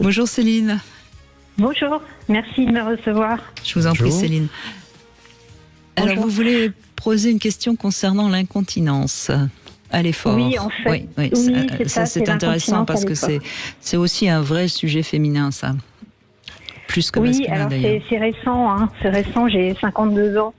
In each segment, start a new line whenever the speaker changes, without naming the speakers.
Bonjour Céline.
Bonjour, merci de me recevoir.
Je vous en prie Céline. Alors vous voulez poser une question concernant l'incontinence à l'effort.
Oui, en fait.
Oui, ça c'est intéressant parce que c'est aussi un vrai sujet féminin, ça. Plus que masculin d'ailleurs.
C'est récent, c'est récent, j'ai 52 ans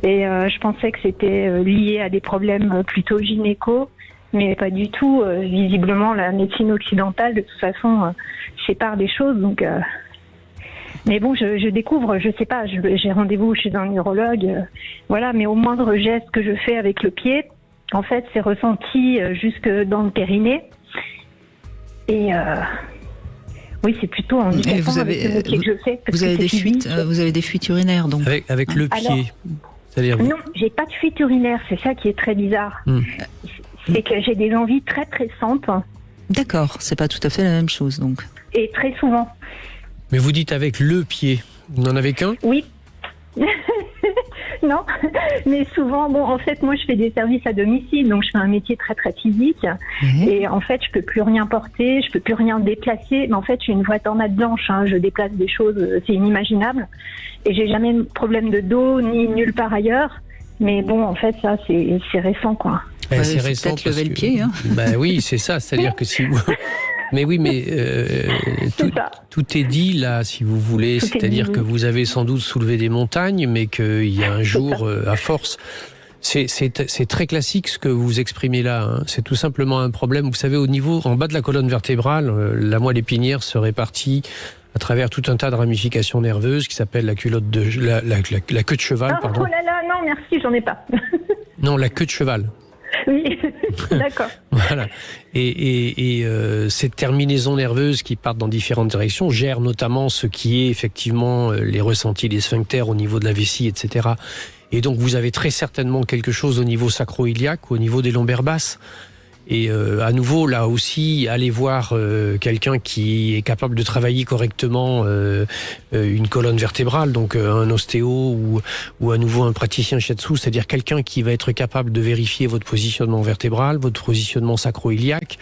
et je pensais que c'était lié à des problèmes plutôt gynéco, mais pas du tout. Visiblement, la médecine occidentale, de toute façon, sépare des choses, donc... Mais bon, je découvre, je sais pas, j'ai rendez-vous chez un neurologue, voilà, mais au moindre geste que je fais avec le pied, en fait, c'est ressenti jusque dans le périnée. Et oui, c'est plutôt handicapant avec le métier que je fais.
Vous avez des fuites urinaires, donc.
Avec le pied.
C'est-à-dire non, j'ai pas de fuite urinaire, c'est ça qui est très bizarre. C'est que j'ai des envies très pressantes.
D'accord, c'est pas tout à fait la même chose, donc.
Et très souvent.
Mais vous dites avec le pied, vous n'en avez qu'un ?
Oui. Non, mais souvent, bon, en fait, moi, je fais des services à domicile, donc je fais un métier très, très physique. Et en fait, je peux plus rien porter, je peux plus rien déplacer. Mais en fait, je suis une vraie tornade blanche, je déplace des choses, c'est inimaginable. Et j'ai jamais de problème de dos, ni nulle part ailleurs. Mais bon, en fait, ça, c'est récent, quoi.
C'est récent.
Peut-être lever le pied,
oui, c'est ça, c'est-à-dire que si vous... Mais oui, mais tout est dit là, si vous voulez. C'est-à-dire que vous avez sans doute soulevé des montagnes, mais qu'il y a un jour, à force... C'est très classique ce que vous exprimez là. C'est tout simplement un problème. Vous savez, au niveau, en bas de la colonne vertébrale, la moelle épinière se répartit à travers tout un tas de ramifications nerveuses qui s'appellent la culotte de la queue de cheval. Pardon.
Oh là là, non, merci, j'en ai pas.
Non, la queue de cheval.
Oui, d'accord.
Voilà. Et ces terminaisons nerveuses qui partent dans différentes directions gèrent notamment ce qui est effectivement les ressentis des sphincters au niveau de la vessie, etc. Et donc vous avez très certainement quelque chose au niveau sacro-iliaque, au niveau des lombaires basses. Et à nouveau, là aussi, allez voir quelqu'un qui est capable de travailler correctement une colonne vertébrale, donc un ostéo ou à nouveau un praticien shiatsu, c'est-à-dire quelqu'un qui va être capable de vérifier votre positionnement vertébral, votre positionnement sacro-iliaque,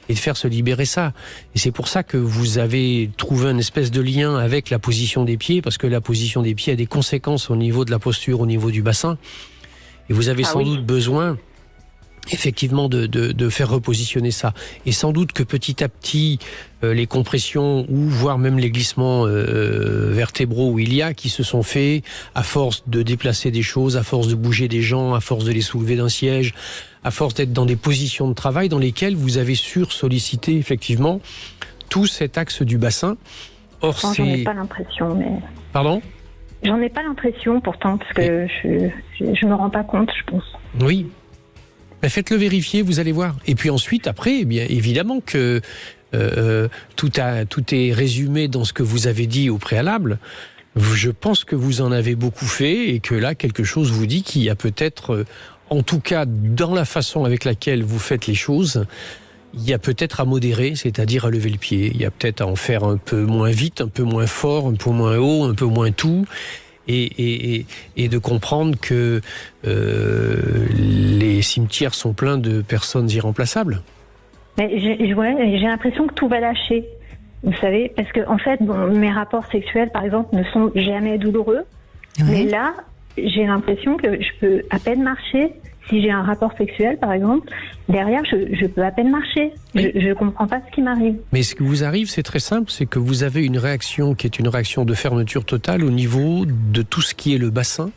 et de faire se libérer ça. Et c'est pour ça que vous avez trouvé une espèce de lien avec la position des pieds, parce que la position des pieds a des conséquences au niveau de la posture, au niveau du bassin. Et vous avez sans doute besoin... effectivement de faire repositionner ça, et sans doute que petit à petit les compressions ou voire même les glissements vertébraux où il y a qui se sont faits à force de déplacer des choses, à force de bouger des gens, à force de les soulever d'un siège, à force d'être dans des positions de travail dans lesquelles vous avez sursollicité effectivement tout cet axe du bassin. Or
j'en ai pas l'impression, mais...
Pardon ?
J'en ai pas l'impression pourtant, parce que je me rends pas compte, je pense.
Oui. Faites-le vérifier, vous allez voir. Et puis ensuite, après, eh bien évidemment que tout est résumé dans ce que vous avez dit au préalable. Je pense que vous en avez beaucoup fait et que là, quelque chose vous dit qu'il y a peut-être, en tout cas dans la façon avec laquelle vous faites les choses, il y a peut-être à modérer, c'est-à-dire à lever le pied. Il y a peut-être à en faire un peu moins vite, un peu moins fort, un peu moins haut, un peu moins tout. Et de comprendre que les cimetières sont pleins de personnes irremplaçables.
Mais j'ai l'impression que tout va lâcher, vous savez, parce que en fait, mes rapports sexuels, par exemple, ne sont jamais douloureux. Oui. Mais là, j'ai l'impression que je peux à peine marcher. Si j'ai un rapport sexuel, par exemple, derrière, je peux à peine marcher. Oui. Je ne comprends pas ce qui m'arrive.
Mais ce qui vous arrive, c'est très simple, c'est que vous avez une réaction qui est une réaction de fermeture totale au niveau de tout ce qui est le bassin,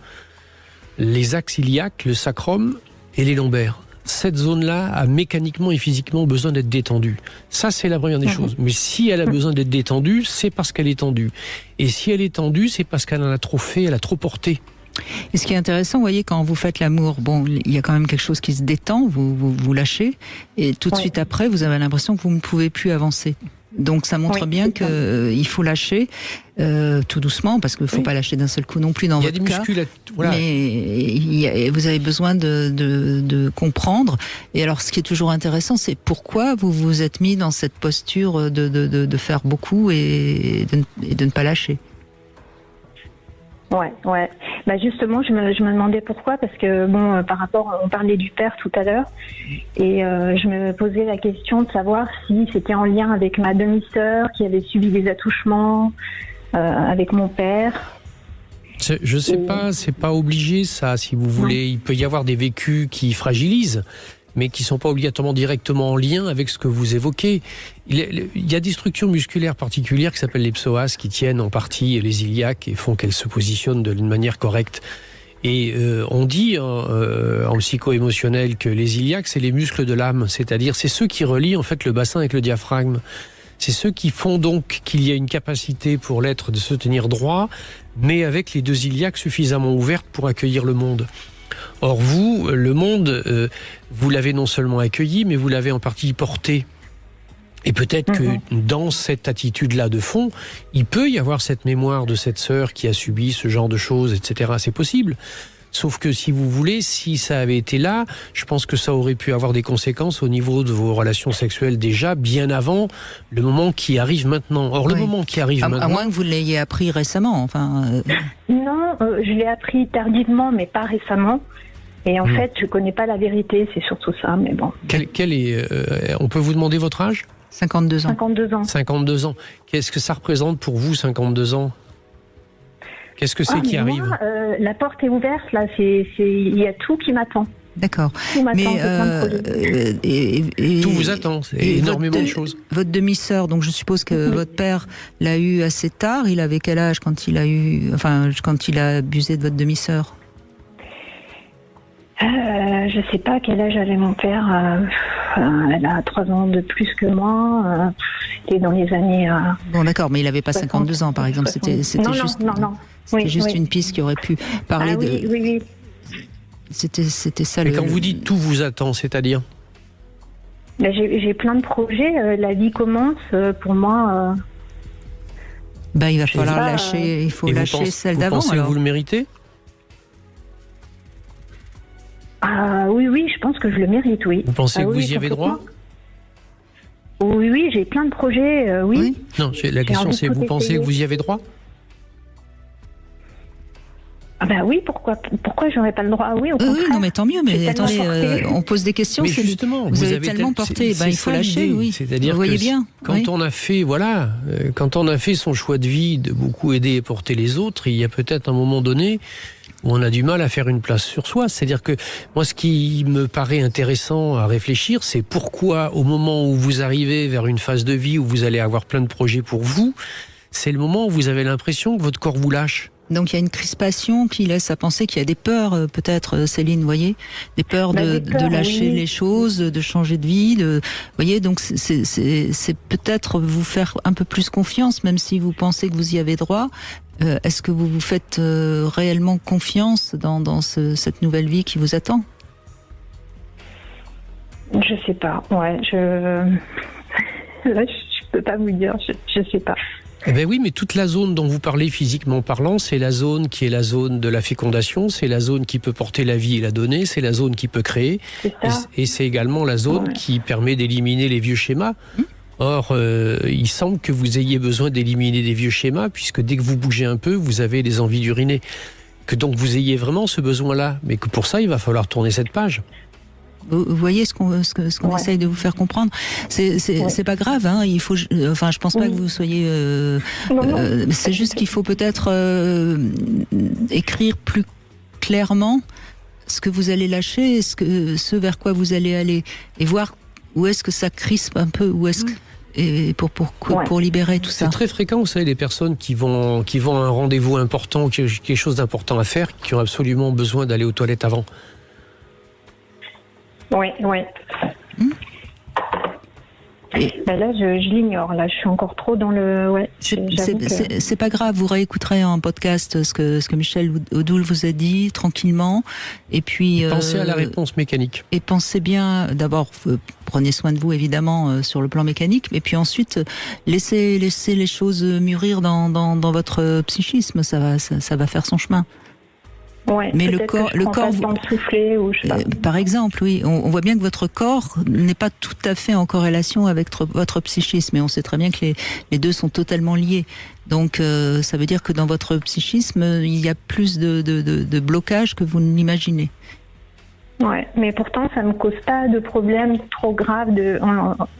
les axes iliaques, le sacrum et les lombaires. Cette zone-là a mécaniquement et physiquement besoin d'être détendue. Ça, c'est la première des choses. Mais si elle a besoin d'être détendue, c'est parce qu'elle est tendue. Et si elle est tendue, c'est parce qu'elle en a trop fait, elle a trop porté.
Et ce qui est intéressant, vous voyez, quand vous faites l'amour, il y a quand même quelque chose qui se détend, vous lâchez, et tout de suite après, vous avez l'impression que vous ne pouvez plus avancer. Donc ça montre bien qu'il faut lâcher tout doucement, parce qu'il ne faut pas lâcher d'un seul coup non plus dans votre cas.
Voilà.
Mais vous avez besoin de comprendre. Et alors ce qui est toujours intéressant, c'est pourquoi vous vous êtes mis dans cette posture de faire beaucoup et de ne pas lâcher.
Ouais. Bah justement, je me demandais pourquoi, parce que bon, par rapport, on parlait du père tout à l'heure, et je me posais la question de savoir si c'était en lien avec ma demi-sœur qui avait subi des attouchements avec mon père.
Je sais pas, c'est pas obligé ça, si vous voulez. Il peut y avoir des vécus qui fragilisent, mais qui sont pas obligatoirement directement en lien avec ce que vous évoquez. Il y a des structures musculaires particulières qui s'appellent les psoas, qui tiennent en partie les iliaques et font qu'elles se positionnent d'une manière correcte. Et on dit en psycho-émotionnel que les iliaques, c'est les muscles de l'âme, c'est-à-dire c'est ceux qui relient en fait le bassin avec le diaphragme. C'est ceux qui font donc qu'il y a une capacité pour l'être de se tenir droit, mais avec les deux iliaques suffisamment ouvertes pour accueillir le monde. Or vous, le monde, vous l'avez non seulement accueilli, mais vous l'avez en partie porté. Et peut-être que dans cette attitude-là de fond, il peut y avoir cette mémoire de cette sœur qui a subi ce genre de choses, etc. C'est possible. Sauf que si vous voulez, si ça avait été là, je pense que ça aurait pu avoir des conséquences au niveau de vos relations sexuelles déjà, bien avant le moment qui arrive maintenant. Or, le moment qui arrive maintenant...
À moins que vous l'ayez appris récemment, enfin...
Non, je l'ai appris tardivement, mais pas récemment. Et en fait, je connais pas la vérité, c'est surtout ça, mais bon.
On peut vous demander votre âge ?
52 ans.
52 ans.
52 ans. Qu'est-ce que ça représente pour vous, 52 ans ? Qu'est-ce que c'est qui arrive ?
La porte est ouverte, là, il y a tout qui m'attend.
D'accord.
Tout m'attend,
mais tout vous attend, c'est énormément de choses.
Votre demi-sœur, donc je suppose que votre père l'a eu assez tard. Il avait quel âge quand il a abusé de votre demi-sœur ?
Je sais pas quel âge avait mon père. Elle a 3 ans de plus que moi. C'était dans les années...
Bon, d'accord, mais il n'avait pas 52 ans, par exemple. C'était juste...
Non.
C'était juste une piste qui aurait pu parler de...
Oui.
C'était ça.
Mais quand vous dites tout vous attend, c'est-à-dire ?
J'ai plein de projets. La vie commence pour moi.
Il va falloir lâcher. Il faut lâcher celle d'avant.
Vous pensez que vous le méritez ?
Oui, je pense que je le mérite, oui.
Vous pensez que vous y avez droit ?
Oui, j'ai plein de projets, oui.
Non, la question c'est, vous pensez que vous y avez droit ?
Oui, pourquoi j'aurais pas le droit ? Oui, au contraire.
Oui, non, mais tant mieux, mais attendez, on pose des questions,
mais justement,
vous avez tellement porté, il faut lâcher, oui.
C'est-à-dire
vous voyez bien.
Quand on a fait son choix de vie de beaucoup aider et porter les autres, il y a peut-être un moment donné où on a du mal à faire une place sur soi. C'est-à-dire que moi, ce qui me paraît intéressant à réfléchir, c'est pourquoi au moment où vous arrivez vers une phase de vie où vous allez avoir plein de projets pour vous, c'est le moment où vous avez l'impression que votre corps vous lâche.
Donc il y a une crispation qui laisse à penser qu'il y a des peurs, peut-être, Céline, vous voyez, des peurs de lâcher les choses, de changer de vie, vous voyez, donc c'est peut-être vous faire un peu plus confiance, même si vous pensez que vous y avez droit. Est-ce que vous vous faites réellement confiance dans cette nouvelle vie qui vous attend ?
Je sais pas, là, je peux pas vous dire, je sais pas.
Eh bien oui, mais toute la zone dont vous parlez physiquement parlant, c'est la zone qui est la zone de la fécondation, c'est la zone qui peut porter la vie et la donner, c'est la zone qui peut créer, et c'est également la zone qui permet d'éliminer les vieux schémas. Or, il semble que vous ayez besoin d'éliminer des vieux schémas, puisque dès que vous bougez un peu, vous avez des envies d'uriner. Que donc vous ayez vraiment ce besoin-là, mais que pour ça, il va falloir tourner cette page.
Vous voyez ce qu'on essaye de vous faire comprendre. C'est pas grave, hein. Il faut, je pense pas que vous soyez. C'est juste qu'il faut peut-être écrire plus clairement ce que vous allez lâcher, ce vers quoi vous allez aller, et voir où est-ce que ça crispe un peu, où est-ce que, et pour libérer tout ça.
C'est très fréquent, vous savez, les personnes qui vont à un rendez-vous important, qui ont quelque chose d'important à faire, qui ont absolument besoin d'aller aux toilettes avant.
Oui. Là, je l'ignore. Là, je suis encore trop dans le...
C'est pas grave. Vous réécouterez en podcast ce que Michel Odoul vous a dit tranquillement. Et puis
pensez à la réponse mécanique.
Et pensez bien. D'abord, prenez soin de vous évidemment sur le plan mécanique. Et puis ensuite, laissez les choses mûrir dans votre psychisme. Ça va faire son chemin.
Ouais,
mais le corps,
vous... temps de souffler, ou je sais pas.
Par exemple, oui, on voit bien que votre corps n'est pas tout à fait en corrélation avec votre psychisme, et on sait très bien que les deux sont totalement liés. Donc, ça veut dire que dans votre psychisme, il y a plus de blocage que vous ne l'imaginez.
Ouais, mais pourtant, ça me cause pas de problème trop grave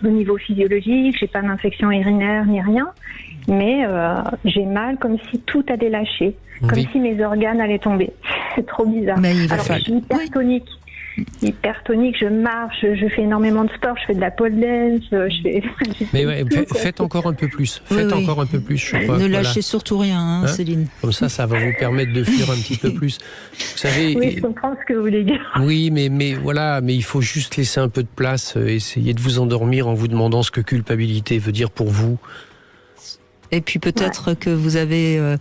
au niveau physiologique. J'ai pas d'infection urinaire ni rien, mais j'ai mal comme si tout allait lâcher, comme si mes organes allaient tomber. C'est trop bizarre.
Mais il va
Alors, je suis hypertonique. Hypertonique, je marche, je fais énormément de sport, je fais de la pole dance,
Mais ouais, faites encore un peu plus. Encore un peu plus. Je crois.
Ne lâchez surtout rien, Céline.
Comme ça va vous permettre de fuir un petit peu plus. Vous savez.
Oui, je comprends ce que vous voulez dire.
Oui, mais voilà, mais il faut juste laisser un peu de place, essayer de vous endormir en vous demandant ce que culpabilité veut dire pour vous.
Et puis peut-être que vous avez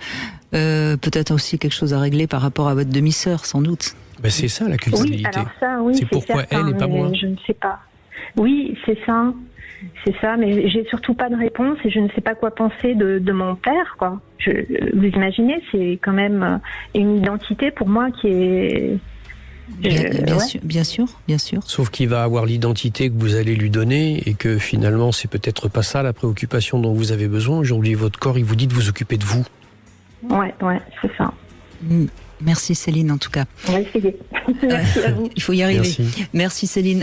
peut-être aussi quelque chose à régler par rapport à votre demi-sœur, sans doute.
Ben c'est ça la culpabilité.
Oui, alors ça, oui,
c'est pourquoi
certain,
elle et pas moi.
Je ne sais pas. Oui, c'est ça, mais j'ai surtout pas de réponse et je ne sais pas quoi penser de mon père, quoi. Vous imaginez, c'est quand même une identité pour moi qui est...
Bien sûr.
Sauf qu'il va avoir l'identité que vous allez lui donner et que finalement, c'est peut-être pas ça la préoccupation dont vous avez besoin. Aujourd'hui, votre corps, il vous dit de vous occuper de vous.
Ouais, c'est ça.
Merci Céline, en tout cas.
On va essayer. Merci à vous.
Il faut y arriver. Merci Céline.